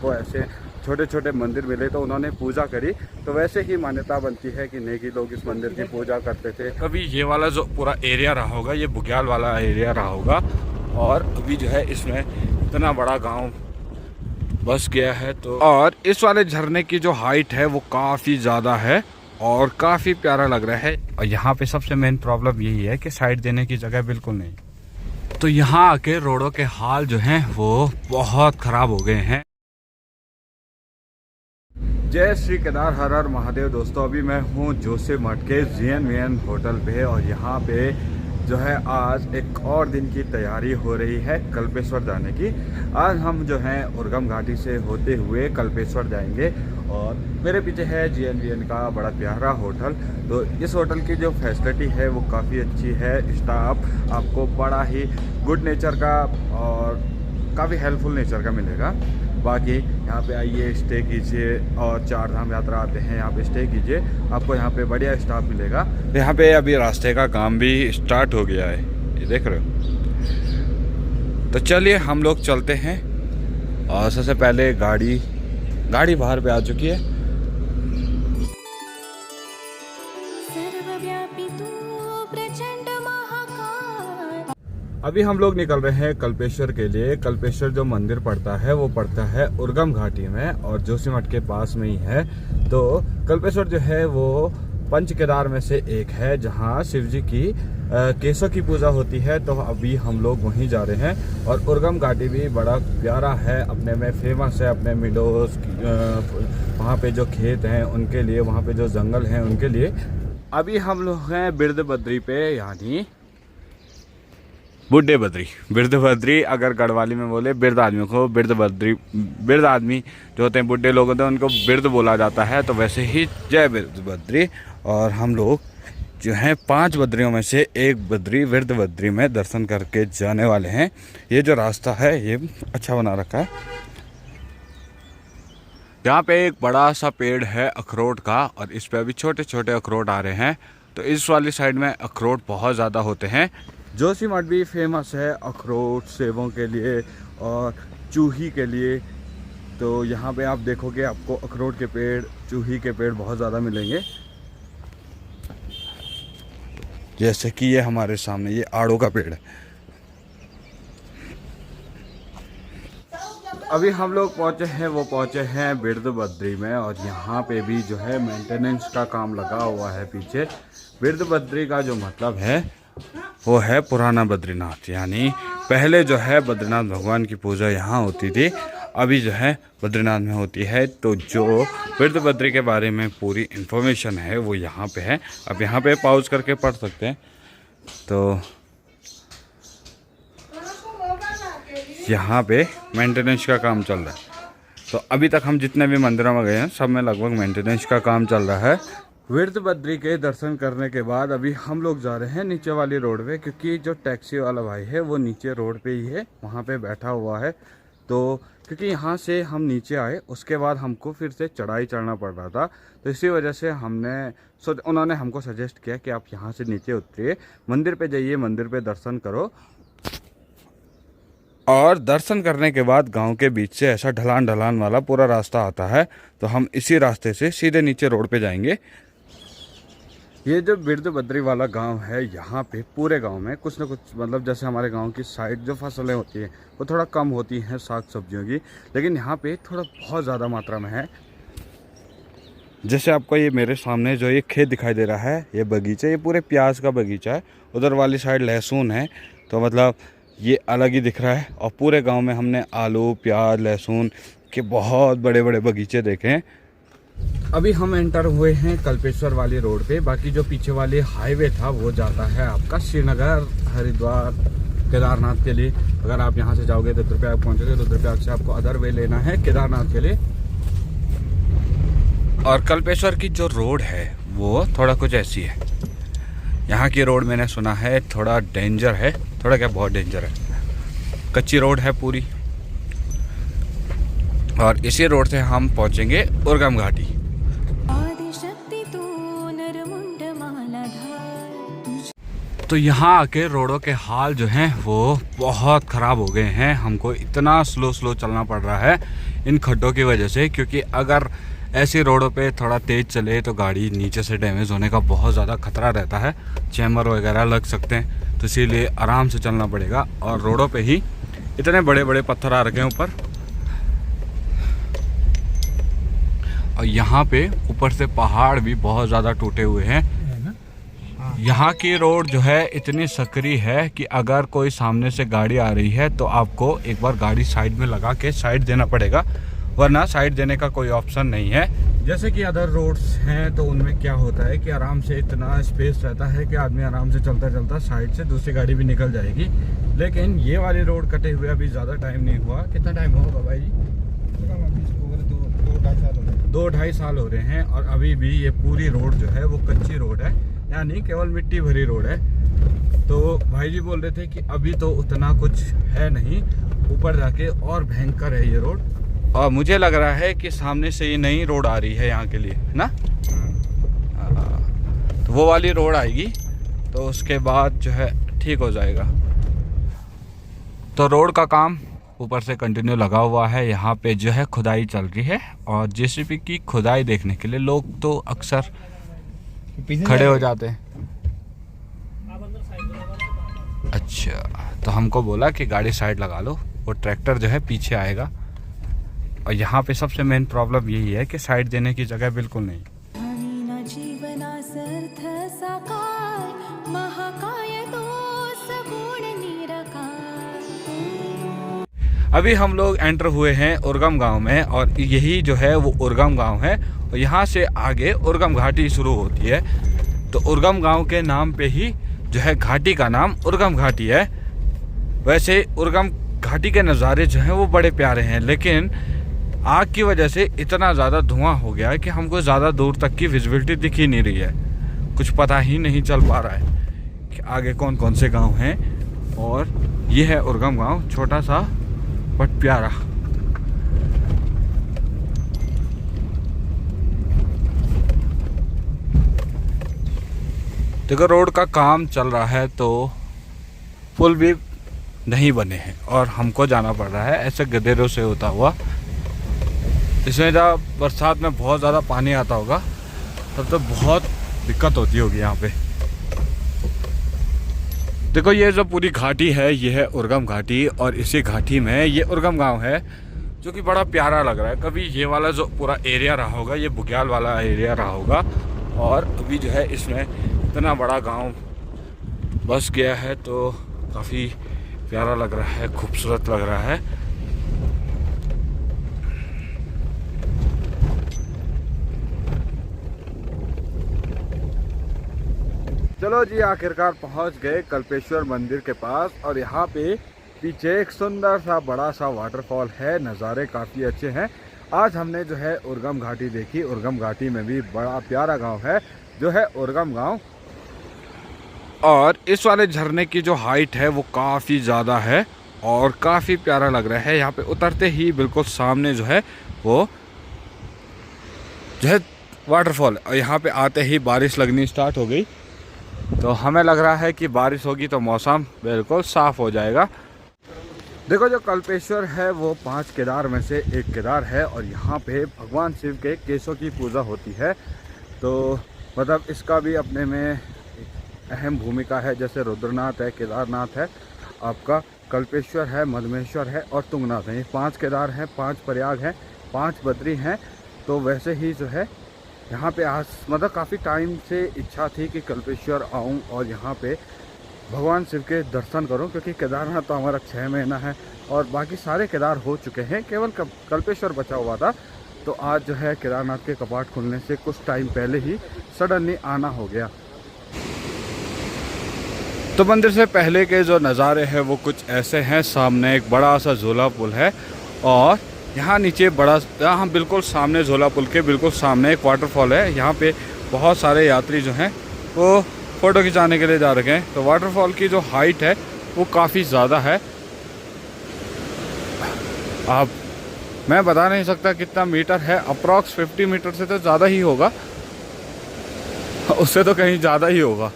वो ऐसे छोटे छोटे मंदिर मिले तो उन्होंने पूजा करी, तो वैसे ही मान्यता बनती है कि नेगी लोग इस मंदिर की पूजा करते थे। अभी ये वाला जो पूरा एरिया रहा होगा ये बुग्याल वाला एरिया रहा होगा, और अभी जो है इसमें इतना बड़ा गांव बस गया है। तो और इस वाले झरने की जो हाइट है वो काफ़ी ज़्यादा है और काफ़ी प्यारा लग रहा है। और यहाँ पे सबसे मेन प्रॉब्लम यही है कि साइड देने की जगह बिल्कुल नहीं, तो यहाँ आके रोडों के हाल जो हैं वो बहुत ख़राब हो गए हैं। जय श्री केदार हर हर महादेव। दोस्तों अभी मैं हूँ जोशीमठ के GNVN होटल पे, और यहाँ पे जो है आज एक और दिन की तैयारी हो रही है कल्पेश्वर जाने की। आज हम जो हैं उर्गम घाटी से होते हुए कल्पेश्वर जाएंगे, और मेरे पीछे है GNVN का बड़ा प्यारा होटल। तो इस होटल की जो फैसिलिटी है वो काफ़ी अच्छी है। स्टाफ आपको बड़ा ही गुड नेचर का और काफ़ी हेल्पफुल नेचर का मिलेगा। बाकी यहाँ पे आइए, स्टे कीजिए, और 4 धाम यात्रा आते हैं यहाँ पे स्टे कीजिए, आपको यहाँ पे बढ़िया स्टाफ मिलेगा। यहाँ पे अभी रास्ते का काम भी स्टार्ट हो गया है, ये देख रहे हो। तो चलिए हम लोग चलते हैं, और सबसे पहले गाड़ी बाहर पे आ चुकी है। अभी हम लोग निकल रहे हैं कल्पेश्वर के लिए। कल्पेश्वर जो मंदिर पड़ता है वो पड़ता है उर्गम घाटी में, और जोशीमठ के पास में ही है। तो कल्पेश्वर जो है वो पंच केदार में से एक है, जहाँ शिव जी की केशों की पूजा होती है। तो अभी हम लोग वहीं जा रहे हैं। और उर्गम घाटी भी बड़ा प्यारा है, अपने में फेमस है, अपने मिडोस वहाँ पे जो खेत हैं उनके लिए, वहाँ पे जो जंगल हैं उनके लिए। अभी हम लोग हैं बिरद बद्री पे, यानी बुड्ढे बद्री। बिरद बद्री अगर गढ़वाली में बोले बिरद आदमी को बिरद बद्री, बिरद आदमी जो होते हैं बुड्ढे लोग होते हैं उनको बिरद बोला जाता है। तो वैसे ही जय बिरद बद्री। और हम लोग जो हैं 5 बद्रियों में से एक बद्री बिरद बद्री में दर्शन करके जाने वाले हैं। ये जो रास्ता है ये अच्छा बना रखा है। यहाँ पे एक बड़ा सा पेड़ है अखरोट का, और इस पे अभी छोटे छोटे अखरोट आ रहे हैं। तो इस वाली साइड में अखरोट बहुत ज़्यादा होते हैं। जोशीमठ भी फेमस है अखरोट सेबों के लिए और चूही के लिए। तो यहाँ पे आप देखोगे आपको अखरोट के पेड़, चूही के पेड़ बहुत ज़्यादा मिलेंगे। जैसे कि ये हमारे सामने ये आड़ू का पेड़ है। अभी हम लोग पहुँचे हैं बिरद बद्री में, और यहाँ पे भी जो है मेंटेनेंस का काम लगा हुआ है पीछे। बिरद बद्री का जो मतलब है वो है पुराना बद्रीनाथ, यानी पहले जो है बद्रीनाथ भगवान की पूजा यहाँ होती थी, अभी जो है बद्रीनाथ में होती है। तो जो बिरद बद्री के बारे में पूरी इन्फॉर्मेशन है वो यहाँ पे है। अब यहाँ पे पॉज करके पढ़ सकते हैं। तो यहाँ पे मेंटेनेंस का काम चल रहा है। तो अभी तक हम जितने भी मंदिरों में गए हैं सब में लगभग मेंटेनेंस का काम चल रहा है। बिरद बद्री के दर्शन करने के बाद अभी हम लोग जा रहे हैं नीचे वाली रोड पे, क्योंकि जो टैक्सी वाला भाई है वो नीचे रोड पे ही है, वहाँ पे बैठा हुआ है। तो क्योंकि यहाँ से हम नीचे आए उसके बाद हमको फिर से चढ़ाई चढ़ना पड़ रहा था, तो इसी वजह से उन्होंने हमको सजेस्ट किया कि आप यहाँ से नीचे उतरिए, मंदिर पे जाइए, मंदिर पे दर्शन करो। और दर्शन करने के बाद गांव के बीच से ऐसा ढलान वाला पूरा रास्ता आता है, तो हम इसी रास्ते से सीधे नीचे रोड पे जाएंगे। ये जो बिरद बद्री वाला गांव है, यहाँ पे पूरे गांव में कुछ ना कुछ, मतलब जैसे हमारे गांव की साइड जो फसलें होती हैं वो थोड़ा कम होती हैं साग सब्जियों की, लेकिन यहाँ पे थोड़ा बहुत ज़्यादा मात्रा में है। जैसे आपको ये मेरे सामने जो ये खेत दिखाई दे रहा है, ये बगीचा, ये पूरे प्याज का बगीचा है। उधर वाली साइड लहसुन है, तो मतलब ये अलग ही दिख रहा है। और पूरे गाँव में हमने आलू, प्याज, लहसुन के बहुत बड़े बड़े बगीचे देखे हैं। अभी हम एंटर हुए हैं कल्पेश्वर वाली रोड पे। बाकी जो पीछे वाली हाईवे था वो जाता है आपका श्रीनगर, हरिद्वार, केदारनाथ के लिए। अगर आप यहाँ से जाओगे तो रुद्रप्रयाग पहुँचोगे, तो रुद्रप्रयाग से आपको अदर वे लेना है केदारनाथ के लिए। और कल्पेश्वर की जो रोड है वो थोड़ा कुछ ऐसी है। यहाँ की रोड मैंने सुना है थोड़ा डेंजर है, थोड़ा क्या बहुत डेंजर है, कच्ची रोड है पूरी। और इसी रोड से हम पहुंचेंगे उर्गम घाटी। तो यहाँ आके रोडों के हाल जो हैं वो बहुत ख़राब हो गए हैं। हमको इतना स्लो चलना पड़ रहा है। इन खड्डों की वजह से, क्योंकि अगर ऐसी रोडों पे थोड़ा तेज़ चले तो गाड़ी नीचे से डैमेज होने का बहुत ज़्यादा खतरा रहता है, चैम्बर वगैरह लग सकते हैं, तो इसीलिए आराम से चलना पड़ेगा। और रोडों पे ही इतने बड़े बड़े पत्थर आ रखे हैं ऊपर, और यहाँ पे ऊपर से पहाड़ भी बहुत ज़्यादा टूटे हुए हैं। यहाँ की रोड जो है इतनी सकरी है कि अगर कोई सामने से गाड़ी आ रही है तो आपको एक बार गाड़ी साइड में लगा के साइड देना पड़ेगा, वरना साइड देने का कोई ऑप्शन नहीं है। जैसे कि अदर रोड्स हैं तो उनमें क्या होता है कि आराम से इतना स्पेस रहता है कि आदमी आराम से चलता चलता साइड से दूसरी गाड़ी भी निकल जाएगी, लेकिन ये वाली रोड कटे हुए अभी ज़्यादा टाइम नहीं हुआ। कितना टाइम होगा भाई जी? 2-2.5 साल हो रहे हैं, और अभी भी ये पूरी रोड जो है वो कच्ची रोड है, यानी केवल मिट्टी भरी रोड है। तो भाई जी बोल रहे थे कि अभी तो उतना कुछ है नहीं, ऊपर जाके और भयंकर है ये रोड। और मुझे लग रहा है कि सामने से ये नई रोड आ रही है यहाँ के लिए ना, तो वो वाली रोड आएगी तो उसके बाद जो है ठीक हो जाएगा। तो रोड का काम ऊपर से कंटिन्यू लगा हुआ है। यहाँ पे जो है खुदाई चल रही है, और जेसीबी की खुदाई देखने के लिए लोग तो अक्सर खड़े हो जाते हैं। अच्छा, तो हमको बोला कि गाड़ी साइड लगा लो, वो ट्रैक्टर जो है पीछे आएगा। और यहाँ पे सबसे मेन प्रॉब्लम यही है कि साइड देने की जगह बिल्कुल नहीं। अभी हम लोग एंटर हुए हैं उर्गम गांव में, और यही जो है वो उर्गम गांव है, और यहाँ से आगे उर्गम घाटी शुरू होती है। तो उर्गम गांव के नाम पे ही जो है घाटी का नाम उर्गम घाटी है। वैसे उर्गम घाटी के नज़ारे जो हैं वो बड़े प्यारे हैं, लेकिन आग की वजह से इतना ज़्यादा धुआं हो गया है कि हमको ज़्यादा दूर तक की विजिबिलिटी दिख ही नहीं रही है। कुछ पता ही नहीं चल पा रहा है कि आगे कौन कौन से गांव हैं। और ये है उर्गम गांव, छोटा सा बट प्यारा। देखो रोड का काम चल रहा है तो पुल भी नहीं बने हैं, और हमको जाना पड़ रहा है ऐसे गधेरों से होता हुआ। इसमें जब बरसात में बहुत ज़्यादा पानी आता होगा तब तो बहुत दिक्कत होती होगी यहाँ पे। देखो ये जो पूरी घाटी है ये है उर्गम घाटी, और इसी घाटी में ये उर्गम गांव है, जो कि बड़ा प्यारा लग रहा है। कभी ये वाला जो पूरा एरिया रहा होगा ये बुग्याल वाला एरिया रहा होगा, और अभी जो है इसमें इतना बड़ा गांव बस गया है, तो काफ़ी प्यारा लग रहा है, खूबसूरत लग रहा है। चलो जी, आखिरकार पहुंच गए कल्पेश्वर मंदिर के पास, और यहाँ पे पीछे एक सुंदर सा बड़ा सा वाटरफॉल है। नज़ारे काफ़ी अच्छे हैं। आज हमने जो है उर्गम घाटी देखी। उर्गम घाटी में भी बड़ा प्यारा गांव है जो है उर्गम गांव, और इस वाले झरने की जो हाइट है वो काफ़ी ज़्यादा है और काफ़ी प्यारा लग रहा है। यहाँ पे उतरते ही बिल्कुल सामने जो है वो जो है वाटरफॉल, और यहाँ पे आते ही बारिश लगनी स्टार्ट हो गई, तो हमें लग रहा है कि बारिश होगी तो मौसम बिल्कुल साफ़ हो जाएगा। देखो जो कल्पेश्वर है वो 5 केदार में से एक केदार है, और यहाँ पे भगवान शिव के केशों की पूजा होती है। तो मतलब इसका भी अपने में अहम भूमिका है। जैसे रुद्रनाथ है, केदारनाथ है, आपका कल्पेश्वर है, मधमेश्वर है और तुंगनाथ है। ये 5 केदार हैं, 5 प्रयाग हैं, 5 बद्री हैं। तो वैसे ही जो है यहाँ पे आज मतलब काफ़ी टाइम से इच्छा थी कि कल्पेश्वर आऊँ और यहाँ पे भगवान शिव के दर्शन करूँ, क्योंकि केदारनाथ तो हमारा 6 महीना है और बाकी सारे केदार हो चुके हैं, केवल कल्पेश्वर बचा हुआ था। तो आज जो है केदारनाथ के कपाट खुलने से कुछ टाइम पहले ही सडनली आना हो गया। तो मंदिर से पहले के जो नज़ारे हैं वो कुछ ऐसे हैं। सामने एक बड़ा सा झूला पुल है, और यहाँ नीचे यहाँ बिल्कुल सामने झूला पुल के बिल्कुल सामने एक वाटरफॉल है। यहाँ पे बहुत सारे यात्री जो हैं वो फ़ोटो खिंचाने के लिए जा रखे हैं। तो वाटरफॉल की जो हाइट है वो काफ़ी ज़्यादा है। अब मैं बता नहीं सकता कितना मीटर है, अप्रॉक्स 50 मीटर से तो ज़्यादा ही होगा, उससे तो कहीं ज़्यादा ही होगा।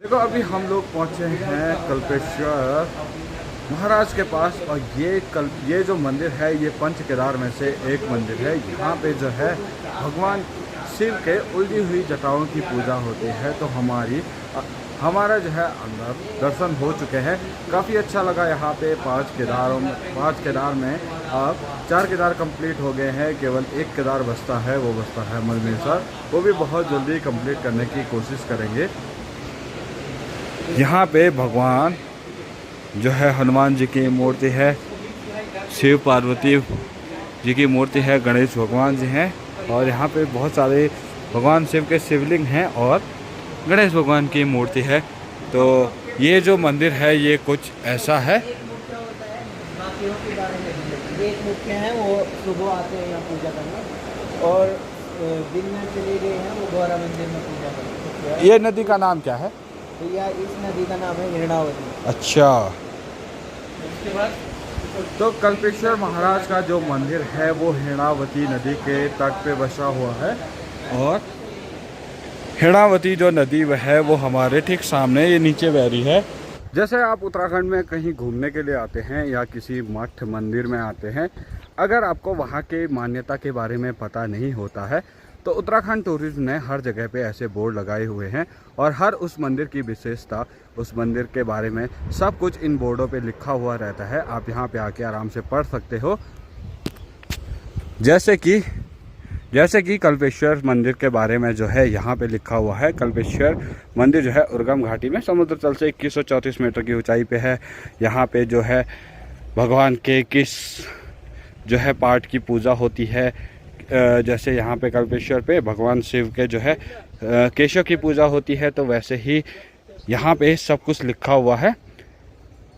देखो तो अभी हम लोग पहुँचे हैं कल्पेश्वर महाराज के पास। और ये जो मंदिर है ये पंच केदार में से एक मंदिर है। यहाँ पे जो है भगवान शिव के उलझी हुई जटाओं की पूजा होती है। तो हमारा जो है अंदर दर्शन हो चुके हैं। काफ़ी अच्छा लगा यहाँ पे। 5 केदार में अब 4 केदार कंप्लीट हो गए हैं। केवल एक केदार बचता है, वो बचता है मलमेश्वर। वो भी बहुत जल्दी कंप्लीट करने की कोशिश करेंगे। यहाँ पे भगवान जो है हनुमान जी की मूर्ति है, शिव पार्वती जी की मूर्ति है, गणेश भगवान जी हैं। और यहाँ पे बहुत सारे भगवान शिव के शिवलिंग हैं और गणेश भगवान की मूर्ति है। तो ये जो मंदिर है ये कुछ ऐसा है। एक मुख्य हैं वो सुबह आते हैं यहाँ पूजा करने, और दिन में चले गए हैं वो गौरा मंदिर में पूजा करते। ये नदी का नाम क्या है? भैया इस नदी का नाम है हिरणावती। अच्छा। उसके बाद तो कल्पेश्वर महाराज का जो मंदिर है वो हिरणावती नदी के तट पे बसा हुआ है। और हिरणावती जो नदी है वो हमारे ठीक सामने ये नीचे बह रही है। जैसे आप उत्तराखंड में कहीं घूमने के लिए आते हैं या किसी मठ मंदिर में आते हैं, अगर आपको वहाँ के मान्यता के बारे में पता नहीं होता है तो उत्तराखंड टूरिज्म ने हर जगह पे ऐसे बोर्ड लगाए हुए हैं। और हर उस मंदिर की विशेषता, उस मंदिर के बारे में सब कुछ इन बोर्डों पे लिखा हुआ रहता है। आप यहाँ पे आके आराम से पढ़ सकते हो। जैसे कि कल्पेश्वर मंदिर के बारे में जो है यहाँ पे लिखा हुआ है। कल्पेश्वर मंदिर जो है उर्गम घाटी में समुद्र तल से 2134 मीटर की ऊंचाई पे है। यहाँ पे जो है भगवान के किस जो है पाठ की पूजा होती है, जैसे यहाँ पे कल्पेश्वर पे भगवान शिव के जो है केशव की पूजा होती है, तो वैसे ही यहाँ पे सब कुछ लिखा हुआ है।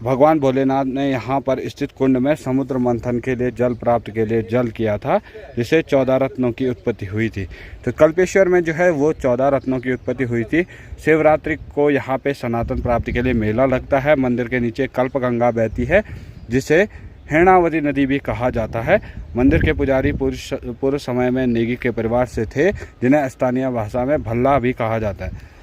भगवान भोलेनाथ ने यहाँ पर स्थित कुंड में समुद्र मंथन के लिए जल प्राप्त के लिए जल किया था, जिसे 14 रत्नों की उत्पत्ति हुई थी। तो कल्पेश्वर में जो है वो 14 रत्नों की उत्पत्ति हुई थी। शिवरात्रि को यहाँ पे सनातन प्राप्ति के लिए मेला लगता है। मंदिर के नीचे कल्पगंगा बहती है, जिसे हिरणावती नदी भी कहा जाता है। मंदिर के पुजारी पूर्व समय में नेगी के परिवार से थे, जिन्हें स्थानीय भाषा में भल्ला भी कहा जाता है।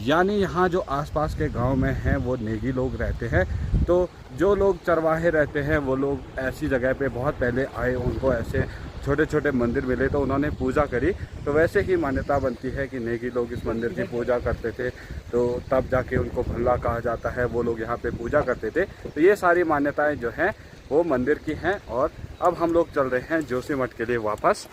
यानी यहाँ जो आसपास के गांव में हैं वो नेगी लोग रहते हैं। तो जो लोग चरवाहे रहते हैं वो लोग ऐसी जगह पे बहुत पहले आए, उनको ऐसे छोटे छोटे मंदिर मिले तो उन्होंने पूजा करी। तो वैसे ही मान्यता बनती है कि नेगी लोग इस मंदिर की पूजा करते थे, तो तब जाके उनको भल्ला कहा जाता है। वो लोग यहाँ पे पूजा करते थे। तो ये सारी मान्यताएं जो हैं वो मंदिर की हैं। और अब हम लोग चल रहे हैं जोशीमठ के लिए वापस।